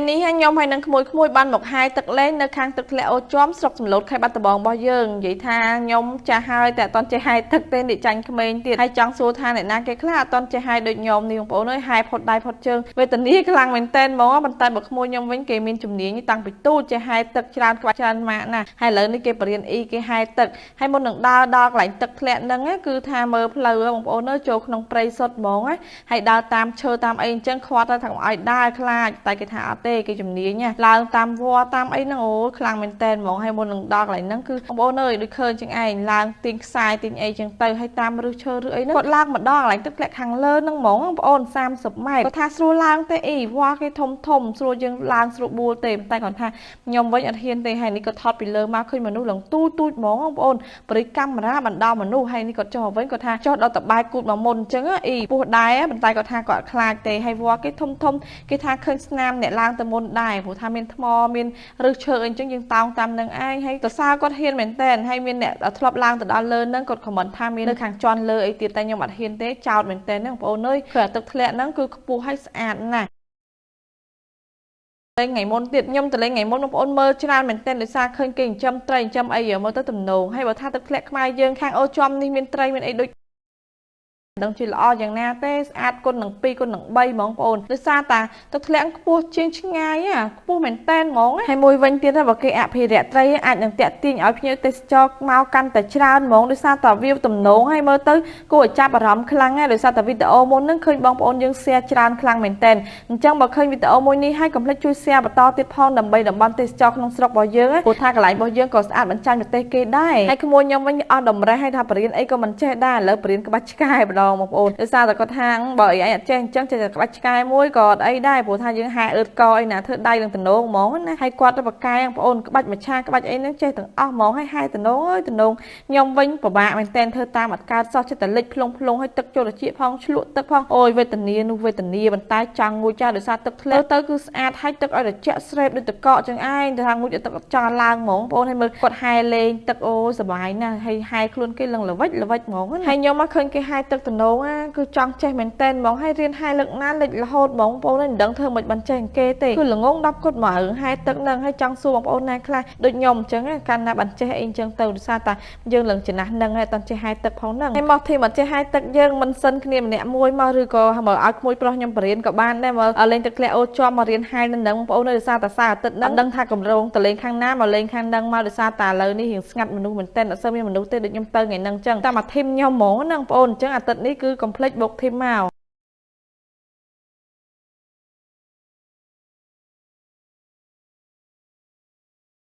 នេះខ្ញុំហើយនឹងក្មួយបានមកហាយទឹកលេងនៅខាងទឹកធ្លាក់អូជាប់ស្រុកសំឡូតខេត្តបាត់ដំបងរបស់យើងនិយាយថាខ្ញុំចាស់ហើយតែអត់តន់ចេះហាយទឹកទេនិយាយចាញ់ក្មេងទៀតហើយចង់សួរថាអ្នកណាគេខ្លះអត់តន់ចេះហាយដូចខ្ញុំនេះបងប្អូនអើយហាយផុតដៃផុតជើងវេទនាខ្លាំងមែនតើហ្មងប៉ុន្តែបើក្មួយខ្ញុំវិញគេមានជំនាញតាំងពីទូចេះហាយទឹកច្រើនក្បាច់ច្រើនម៉ាក់ណាហើយឥឡូវនេះគេបរៀនអ៊ីគេហាយទឹកហើយមុននឹងដើរដល់កន្លែងទឹកធ្លាក់ហ្នឹងគឺថាមើលផ្លូវបងប្អូនអើយចូលក្នុងព្រៃសុទ្ធហ្មងហើយដើរតាមឈើតាមអីអញ្ចឹងខ្វាត់តែថាកុំឲ្យដើរខ្លាចតែគេថាអត់ទេគេជំនាញឡើងតាមវត្តតាមអីហ្នឹងអូខ្លាំងមែនតើហ្មងហើយមុននឹងដល់កន្លែងហ្នឹងគឺបងប្អូនអើយដូចឃើញចឹងឯងឡើងទាញខ្សែទាញអីចឹងទៅហើយតាមរឹសឈើឬអីហ្នឹងគាត់ឡើងមកដល់កន្លែងទឹកធ្លាក់ខាងលើហ្នឹងហ្មងបងប្អូន30ម៉ែត្រគាត់ថាស្រួលឡើងទេអីវត្តគេធំស្រួលយើងឡើងស្រួលបួលទេតែគាត់ថាខ្ញុំវិញអត់ហ៊ានទេហើយនេះគាត់ថតពីលើមកឃើញមនុស្សឡើងទូចហ្មងបងប្អូនបរិកាមេរ៉ាបណ្ដោមនុស្សហើយនេះគាត់ចុះមកវិញគាត់ថាចុះដល់តបាយគូតមកមុនអញ្ចឹងអីពោះដែរប៉ុន្តែគាត់ថាគាត់ខ្លាចទេហើយវត្តគេធំគេថាឃើញស្នាមអ្នកឡើងទៅមុនដែរព្រោះថាមានថ្មមានឫសឈើអីអញ្ចឹងយើងតោងតាមនឹងឯងហើយតសើគាត់ហ៊ានមែនតើហើយមានអ្នកធ្លាប់ឡើងទៅដល់លើហ្នឹងគាត់ខមមិនថាមាននៅខាងជន់លើអីទៀតតែខ្ញុំអត់ហ៊ានទេចោតមែនតើហ្នឹងបងប្អូនអើយព្រោះទឹកធ្លាក់ហ្នឹងគឺខ្ពស់ហើយស្អាតណាស់ថ្ងៃមុនទៀតខ្ញុំទៅលេងថ្ងៃមុនបងប្អូនមើលច្រើនមែនតើដោយសារឃើញគេចិញ្ចឹមត្រីចិញ្ចឹមអីមើលទៅទំនងហើយបើថាទឹកធ្លាក់ខ្មែរយើងខាងអូចំនេះមានត្រីមានអីដូចដឹងជាល្អយ៉ាងណាទេស្អាតគុណនឹង2គុណនឹង3ហ្មងបងប្អូនដោយសារតាទឹកធ្លាក់ខ្ពស់ជាងឆ្ងាយខ្ពស់មែនតែនហ្មងហើយមួយវិញទៀតបើគេអភិរក្សត្រីអាចនឹងតាក់ទាញឲ្យភ្ញៀវទេសចរមកកាន់តែច្រើនហ្មងដោយសារតាវាទំនងហើយមើលទៅគួរឲ្យចាប់អារម្មណ៍ខ្លាំងហើយដោយសារតាវីដេអូមុនហ្នឹងឃើញបងប្អូនយើង share ច្រើនខ្លាំងមែនតែនអញ្ចឹងបើឃើញវីដេអូមួយនេះហើយកុំភ្លេចជួយ share បន្តទៀតផងដើម្បីតំបន់ទេសចរក្នុងស្រុករបស់យើងព្រោះថាកន្លែងរបស់យើងក៏ស្អាតបញ្ចាំងប្រទេសគេដែរហើយក្មួយខ្ញុំវិញអស់តម្រេះហើយថាបរៀនអីក៏មិនចេះដែរឥឡូវបរៀនក្បាច់ឆ្កែម្ដងបងប្អូនដោយសារតែគាត់ថាបើអីអត់ចេះអញ្ចឹងចេះតែក្បាច់ឆ្កែមួយក៏អត់អីដែរព្រោះថាយើងហាអឺតកអីណាធ្វើដៃនឹងតំណងហ្មងណាហើយគាត់ទៅបកែបងប្អូនក្បាច់មច្ឆាក្បាច់អីហ្នឹងចេះទាំងអស់ហ្មងហើយហាតំណងអើយតំណងខ្ញុំវិញពិបាកមែនតែនធ្វើតាមអត់កើតសោះចេះតែលិចផ្លុងហើយទឹកចូលត្រចៀកផងឆ្លក់ទឹកផងអូយវេទនានោះវេទនាប៉ុន្តែចង់ងូចចាដោយសារទឹកធ្លាក់ទៅគឺស្អាតហើយទឹកឲ្យត្រជាក់ស្រេបដូចទឹកកកចឹងឯងទៅថាងូចទឹកចង់ឡើងហ្មងបងប្អូនហើយមើលគាត់ហាលេងទឹកអូសប្បាយណាស់ហើយហាខ្លួនគេលឹងល្វិចហ្មងហើយខ្ញុំមកឃើញគេហាទឹកតំណងគឺចង់ចេះមែនតែនហ្មងហើយរៀនហាយលើកណាលេចរហូតបងប្អូនមិនដឹងធ្វើមិនបានចេះគេទេគឺល្ងង10គាត់មករឿងហាយទឹកនឹងហើយចង់សួរបងប្អូនណាខ្លះដូចខ្ញុំអញ្ចឹងកាន់ណាបានចេះអីអញ្ចឹងទៅដោយសារតែយើងឡើងចំណាស់នឹងហើយអត់ចេះហាយទឹកផងហ្នឹងហើយមកធីមអត់ចេះហាយទឹកយើងមិនសិនគ្នាម្នាក់មួយមកឬក៏មកឲ្យក្មួយប្រុសខ្ញុំបរៀនក៏បានដែរមកលេងទឹកធ្លាក់អូជាប់មករៀនហាយនឹងបងប្អូនដោយសារតែសារអាទិត្យហ្នឹងដឹងថាកម្រងទៅលេងខាងណាមកលេងខាងហ្នឹងមកដោយសារតែឥឡូវនេះរៀងស្ងាត់មនុស្សមែនតើអត់សូវមានមនុស្សទេដូចខ្ញុំទៅថ្ងៃហ្នឹងអញ្ចឹងតែមកធីមខ្ញុំហ្មងហ្នឹងបងប្អូនអញ្ចឹងអាទិត្យនេះគឺកុំភ្លេចបុកធីមមក